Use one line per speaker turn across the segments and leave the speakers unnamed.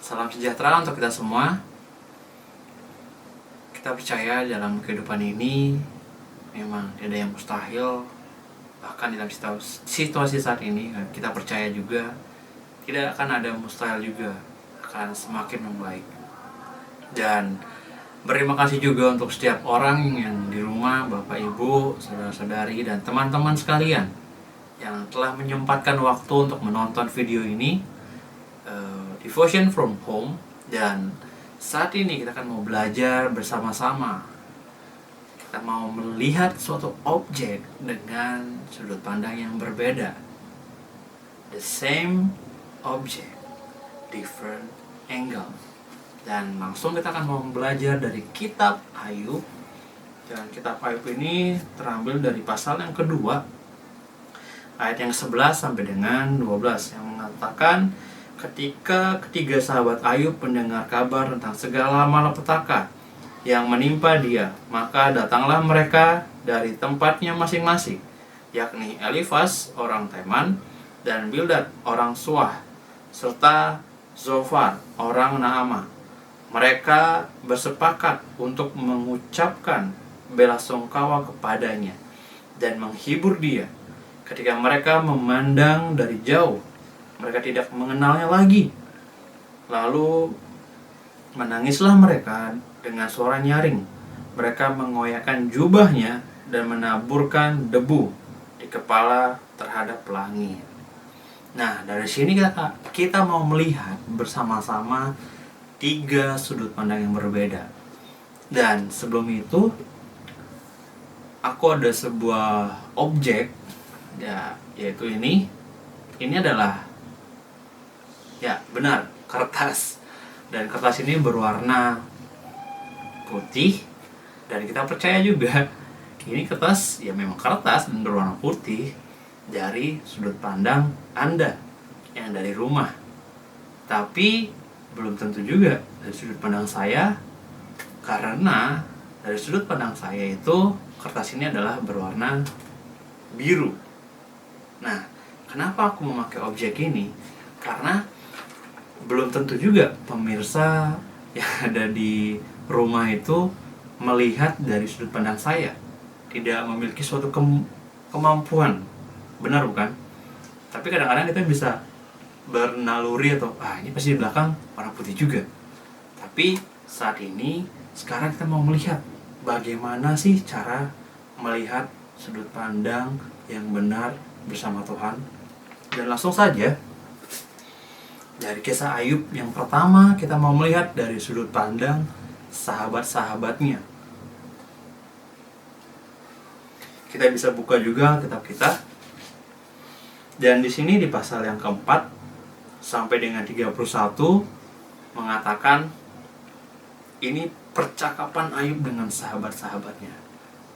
Salam sejahtera untuk kita semua. Kita percaya dalam kehidupan ini memang tidak ada yang mustahil. Bahkan dalam situasi saat ini kita percaya juga tidak akan ada mustahil juga, akan semakin membaik. Dan berterima kasih juga untuk setiap orang yang di rumah, Bapak Ibu, saudara-saudari, dan teman-teman sekalian yang telah menyempatkan waktu untuk menonton video ini, Devotion from Home. Dan saat ini kita akan mau belajar bersama-sama. Kita mau melihat suatu objek dengan sudut pandang yang berbeda. The same object, different angle. Dan langsung kita akan mau belajar dari kitab Ayub. Dan kitab Ayub ini terambil dari pasal yang kedua, ayat yang 11 sampai dengan 12, yang mengatakan, ketika ketiga sahabat Ayub mendengar kabar tentang segala malapetaka yang menimpa dia, maka datanglah mereka dari tempatnya masing-masing, yakni Elifas orang Teman, dan Bildad orang Suah, serta Zofar orang Naamah. Mereka bersepakat untuk mengucapkan belasungkawa kepadanya dan menghibur dia. Ketika mereka memandang dari jauh, mereka tidak mengenalnya lagi. Lalu menangislah mereka dengan suara nyaring. Mereka mengoyakkan jubahnya dan menaburkan debu di kepala terhadap langit. Nah, dari sini kita mau melihat bersama-sama tiga sudut pandang yang berbeda. Dan sebelum itu, aku ada sebuah objek, yaitu ini. Ini adalah, benar, kertas. Dan kertas ini berwarna putih. Dan kita percaya juga ini kertas, memang kertas dan berwarna putih dari sudut pandang Anda yang dari rumah. Tapi belum tentu juga dari sudut pandang saya, karena dari sudut pandang saya itu kertas ini adalah berwarna biru. Nah, kenapa aku memakai objek ini? Karena belum tentu juga pemirsa yang ada di rumah itu melihat dari sudut pandang saya, tidak memiliki suatu kemampuan, benar bukan? Tapi kadang-kadang kita bisa bernaluri atau ini pasti di belakang warna putih juga. Tapi sekarang kita mau melihat bagaimana sih cara melihat sudut pandang yang benar bersama Tuhan. Dan langsung saja dari kisah Ayub yang pertama, kita mau melihat dari sudut pandang sahabat-sahabatnya. Kita bisa buka juga kitab kita. Dan di sini di pasal yang keempat sampai dengan 31 mengatakan ini percakapan Ayub dengan sahabat-sahabatnya.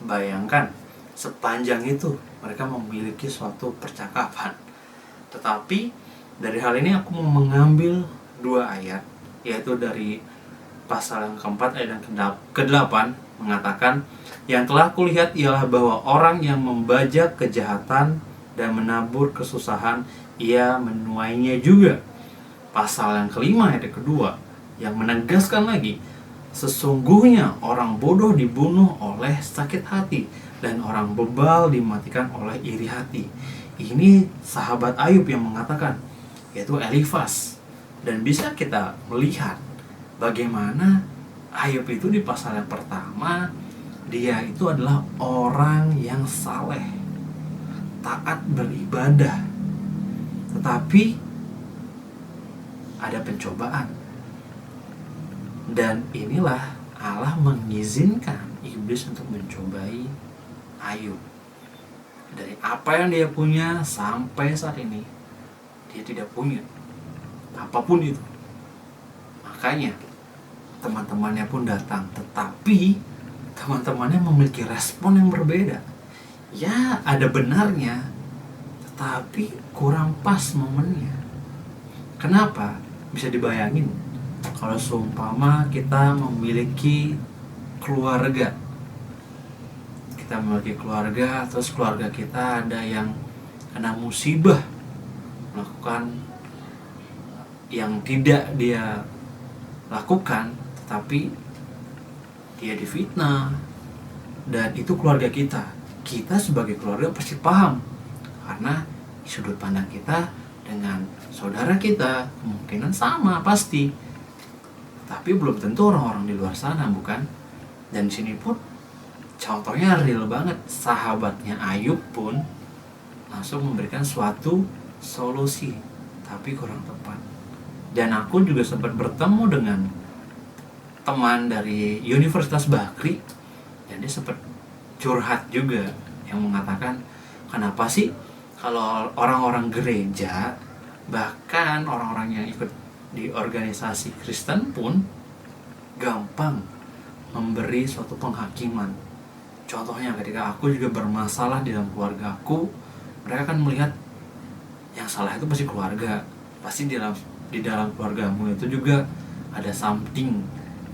Bayangkan, sepanjang itu mereka memiliki suatu percakapan. Tetapi dari hal ini aku mau mengambil dua ayat, yaitu dari pasal yang keempat ayat yang ke-8 mengatakan, yang telah kulihat ialah bahwa orang yang membajak kejahatan dan menabur kesusahan, ia menuainya juga. Pasal yang kelima ayat yang kedua yang menegaskan lagi, sesungguhnya orang bodoh dibunuh oleh sakit hati dan orang bebal dimatikan oleh iri hati. Ini sahabat Ayub yang mengatakan, yaitu Elifas. Dan bisa kita melihat bagaimana Ayub itu di pasal yang pertama, dia itu adalah orang yang saleh, taat beribadah. Tetapi ada pencobaan. Dan inilah Allah mengizinkan iblis untuk mencobai Ayub. Dari apa yang dia punya sampai saat ini, dia tidak punya apapun itu. Makanya teman-temannya pun datang, tetapi teman-temannya memiliki respon yang berbeda. Ya, ada benarnya, tetapi kurang pas momennya. Kenapa? Bisa dibayangin kalau seumpama kita memiliki keluarga. Kita memiliki keluarga, terus keluarga kita ada yang kena musibah, melakukan yang tidak dia lakukan, tetapi dia difitnah. Dan itu keluarga kita. Kita sebagai keluarga pasti paham, karena sudut pandang kita dengan saudara kita kemungkinan sama pasti. Tapi belum tentu orang-orang di luar sana, bukan? Dan di sini pun contohnya real banget. Sahabatnya Ayub pun langsung memberikan suatu solusi, tapi kurang tepat. Dan aku juga sempat bertemu dengan teman dari Universitas Bakri, dan dia sempat curhat juga, yang mengatakan, kenapa sih kalau orang-orang gereja, bahkan orang-orang yang ikut di organisasi Kristen pun gampang memberi suatu penghakiman. Contohnya ketika aku juga bermasalah di dalam keluarga aku, mereka kan melihat yang salah itu pasti keluarga, pasti di dalam keluargamu itu juga ada something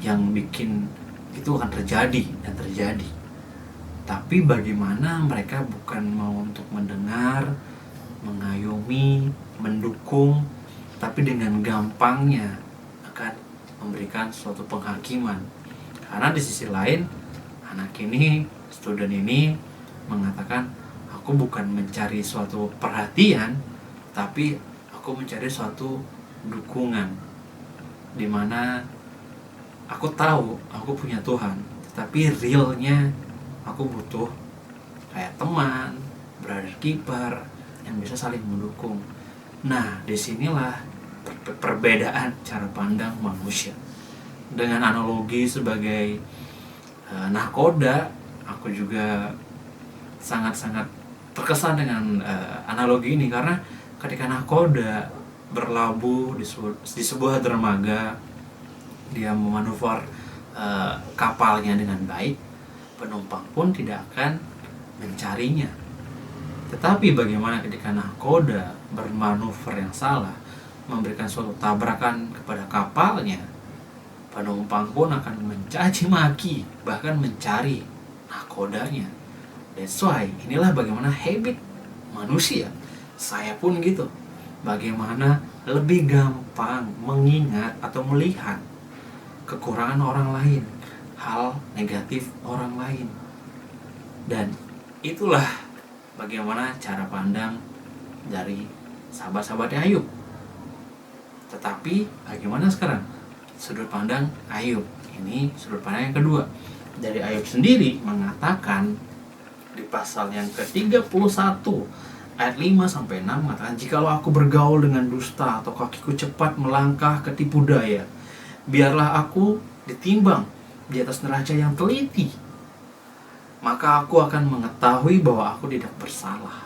yang bikin itu akan terjadi dan terjadi. Tapi bagaimana mereka bukan mau untuk mendengar, mengayomi, mendukung, tapi dengan gampangnya akan memberikan suatu penghakiman. Karena di sisi lain, anak ini, student ini mengatakan, aku bukan mencari suatu perhatian, tapi aku mencari suatu dukungan, dimana aku tahu aku punya Tuhan, tetapi realnya aku butuh kayak teman, brother keeper yang bisa saling mendukung. Nah, disinilah perbedaan cara pandang manusia. Dengan analogi sebagai nahkoda, aku juga sangat-sangat terkesan dengan analogi ini, karena ketika nahkoda berlabuh di sebuah dermaga, dia memanuver kapalnya dengan baik, penumpang pun tidak akan mencarinya. Tetapi bagaimana ketika nahkoda bermanuver yang salah, memberikan suatu tabrakan kepada kapalnya, penumpang pun akan mencaci maki, bahkan mencari nahkodanya. That's why inilah bagaimana habit manusia. Saya pun gitu. Bagaimana lebih gampang mengingat atau melihat kekurangan orang lain, hal negatif orang lain. Dan itulah bagaimana cara pandang dari sahabat-sahabatnya Ayub. Tetapi bagaimana sekarang sudut pandang Ayub? Ini sudut pandang yang kedua. Dari Ayub sendiri mengatakan di pasal yang ke-31 ayat 5-6 mengatakan, jikalau aku bergaul dengan dusta atau kakiku cepat melangkah ke tipu daya, biarlah aku ditimbang di atas neraca yang teliti, maka aku akan mengetahui bahwa aku tidak bersalah.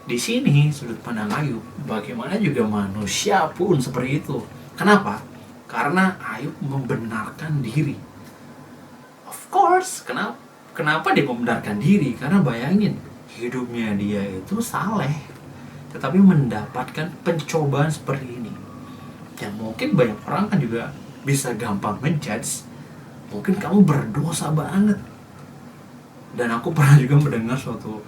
Di sini sudut pandang Ayub, bagaimana juga manusia pun seperti itu. Kenapa? Karena Ayub membenarkan diri. Of course, kenapa dia membenarkan diri? Karena bayangin, hidupnya dia itu saleh, tetapi mendapatkan pencobaan seperti ini. Yang mungkin banyak orang kan juga bisa gampang menjudge, mungkin kamu berdosa banget. Dan aku pernah juga mendengar suatu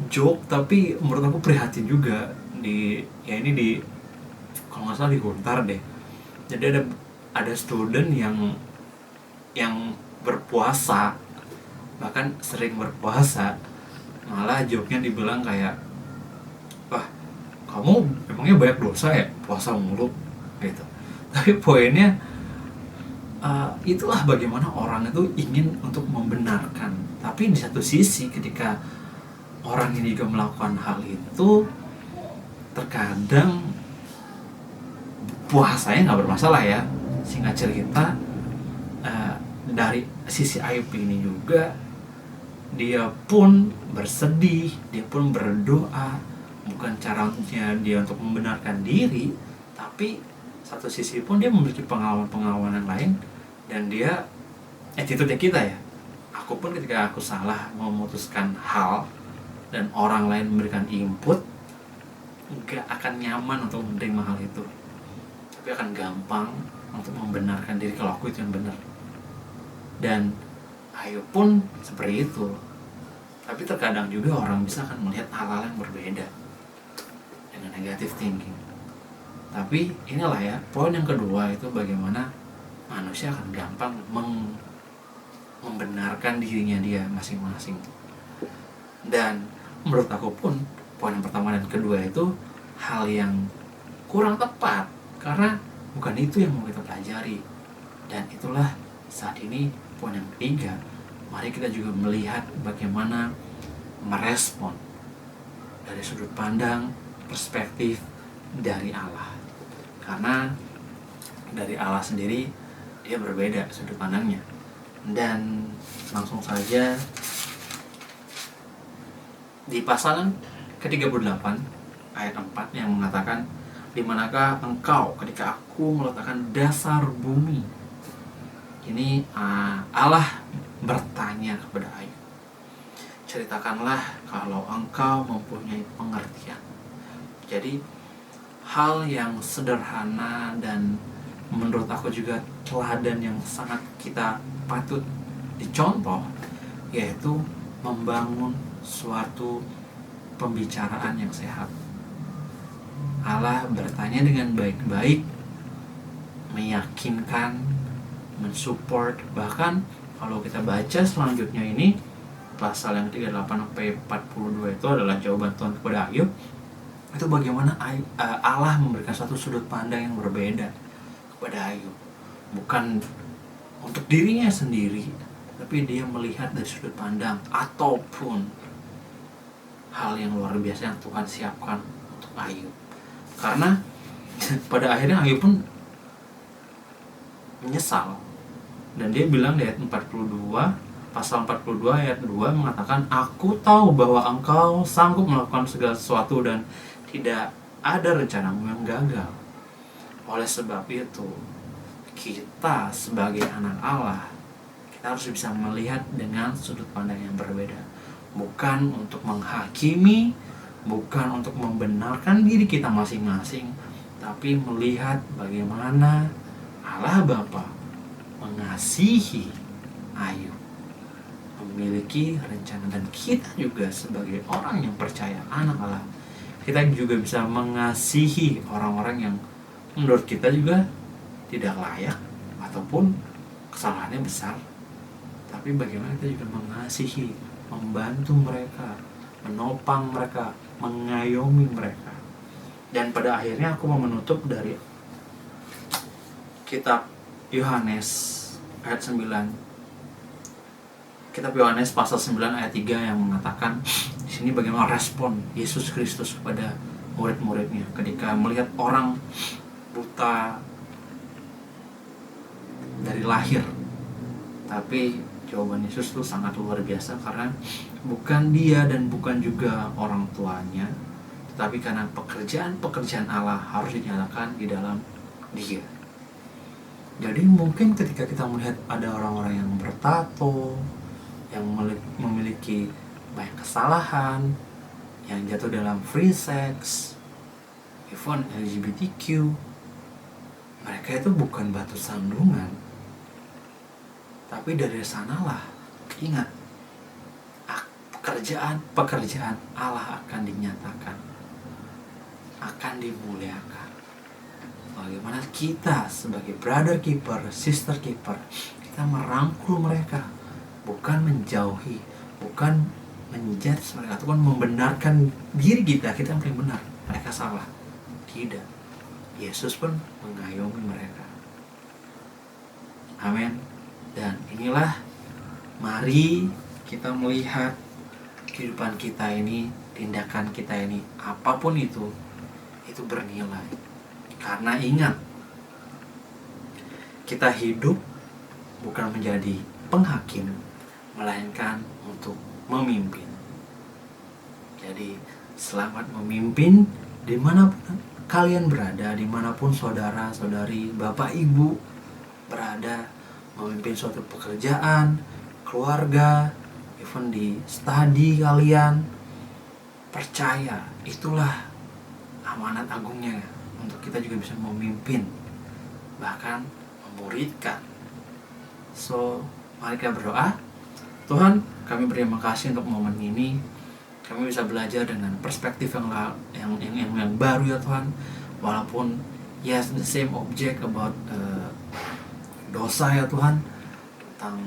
joke, tapi menurut aku prihatin juga di kalau nggak salah di Guntar deh. Jadi ada student yang berpuasa, bahkan sering berpuasa, malah joke-nya dibilang kayak, wah kamu emangnya banyak dosa ya puasa mulu gitu. Tapi poinnya itulah bagaimana orang itu ingin untuk membenarkan. Tapi di satu sisi ketika orang ini juga melakukan hal itu, terkadang puasanya nggak bermasalah ya. Singkat cerita, dari sisi Ayub ini juga, dia pun bersedih, dia pun berdoa, bukan caranya dia untuk membenarkan diri, tapi satu sisi pun dia memiliki pengalaman-pengalaman yang lain. Dan dia attitude kita ya, aku pun ketika aku salah memutuskan hal dan orang lain memberikan input, gak akan nyaman untuk menerima hal itu, tapi akan gampang untuk membenarkan diri kalau aku itu yang benar. Dan Ayub pun seperti itu. Tapi terkadang juga orang bisa akan melihat hal-hal yang berbeda dengan negative thinking. Tapi inilah ya, poin yang kedua itu bagaimana manusia akan gampang membenarkan dirinya dia masing-masing. Dan menurut aku pun poin yang pertama dan kedua itu hal yang kurang tepat, karena bukan itu yang mau kita pelajari. Dan itulah saat ini poin yang ketiga, mari kita juga melihat bagaimana merespon dari sudut pandang perspektif dari Allah. Karena dari Allah sendiri dia berbeda sudut pandangnya. Dan langsung saja di pasal ke-38 ayat 4 yang mengatakan, di manakah engkau ketika aku meletakkan dasar bumi. Ini Allah bertanya kepada Ayub, ceritakanlah kalau engkau mempunyai pengertian. Jadi hal yang sederhana dan menurut aku juga teladan yang sangat kita patut dicontoh, yaitu membangun suatu pembicaraan yang sehat. Allah bertanya dengan baik-baik, meyakinkan, mensupport. Bahkan kalau kita baca selanjutnya ini, pasal yang 38 sampai 42 itu adalah jawaban Tuhan kepada Ayub. Itu bagaimana Allah memberikan satu sudut pandang yang berbeda kepada Ayub. Bukan untuk dirinya sendiri, tapi dia melihat dari sudut pandang ataupun hal yang luar biasa yang Tuhan siapkan untuk Ayub. Karena pada akhirnya Ayub pun menyesal. Dan dia bilang di ayat 42, pasal 42 ayat 2 mengatakan, aku tahu bahwa engkau sanggup melakukan segala sesuatu dan tidak ada rencanamu yang gagal. Oleh sebab itu, kita sebagai anak Allah, kita harus bisa melihat dengan sudut pandang yang berbeda. Bukan untuk menghakimi, bukan untuk membenarkan diri kita masing-masing, tapi melihat bagaimana Allah Bapa mengasihi Ayub, memiliki rencana. Dan kita juga sebagai orang yang percaya, anak Allah, kita juga bisa mengasihi orang-orang yang menurut kita juga tidak layak ataupun kesalahannya besar. Tapi bagaimana kita juga mengasihi, membantu mereka, menopang mereka, mengayomi mereka. Dan pada akhirnya aku mau menutup dari kitab Yohanes ayat 9. Kitab Yohanes pasal 9 ayat 3 yang mengatakan di sini bagaimana respon Yesus Kristus kepada murid-muridnya ketika melihat orang buta dari lahir. Tapi jawaban Yesus itu sangat luar biasa, karena bukan dia dan bukan juga orang tuanya, tetapi karena pekerjaan Allah harus dinyatakan di dalam dia. Jadi mungkin ketika kita melihat ada orang-orang yang bertato, yang memiliki banyak kesalahan, yang jatuh dalam free sex, even LGBTQ, mereka itu bukan batu sandungan. Tapi dari sanalah, ingat, pekerjaan Allah akan dinyatakan, akan dimuliakan. Bagaimana kita sebagai brother keeper, sister keeper, kita merangkul mereka, bukan menjauhi, bukan menjudge mereka ataupun membenarkan diri kita yang paling benar, mereka salah. Tidak. Yesus pun mengayomi mereka. Amin. Dan inilah, mari kita melihat kehidupan kita ini, tindakan kita ini, apapun itu bernilai. Karena ingat, kita hidup bukan menjadi penghakim, melainkan untuk memimpin. Jadi selamat memimpin dimanapun kalian berada, dimanapun saudara, saudari, bapak, ibu berada, memimpin suatu pekerjaan, keluarga, even di studi kalian. Percaya, itulah amanat agungnya, untuk kita juga bisa memimpin, bahkan memuridkan. So, mari kita berdoa. Tuhan, kami berterima kasih untuk momen ini. Kami bisa belajar dengan perspektif yang baru ya Tuhan. Walaupun Yes, the same object about dosa ya Tuhan, tentang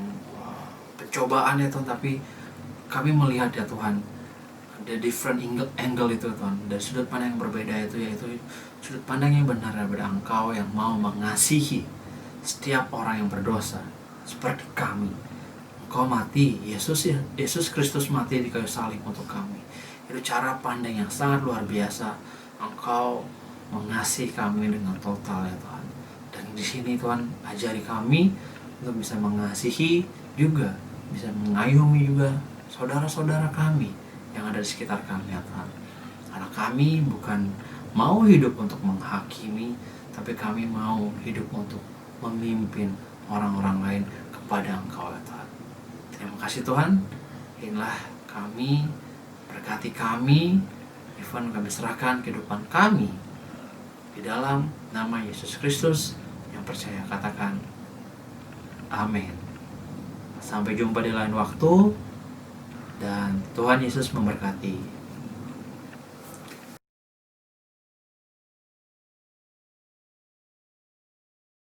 pencobaan ya Tuhan, tapi kami melihat ya Tuhan ada different angle itu Tuhan, dari sudut pandang yang berbeda itu, yaitu sudut pandang yang benar daripada Engkau yang mau mengasihi setiap orang yang berdosa seperti kami. Engkau mati, Yesus Kristus mati di kayu salib untuk kami. Itu cara pandang yang sangat luar biasa. Engkau mengasihi kami dengan total ya Tuhan. Dan di sini Tuhan ajari kami untuk bisa mengasihi juga, bisa mengayomi juga saudara-saudara kami yang ada di sekitar kami ya Tuhan. Karena kami bukan mau hidup untuk menghakimi, tapi kami mau hidup untuk memimpin orang-orang lain kepada Engkau ya Tuhan. Terima kasih Tuhan. Inilah kami, berkati kami, even kami serahkan kehidupan kami di dalam nama Yesus Kristus. Yang percaya katakan amin. Sampai jumpa di lain waktu, dan Tuhan Yesus memberkati.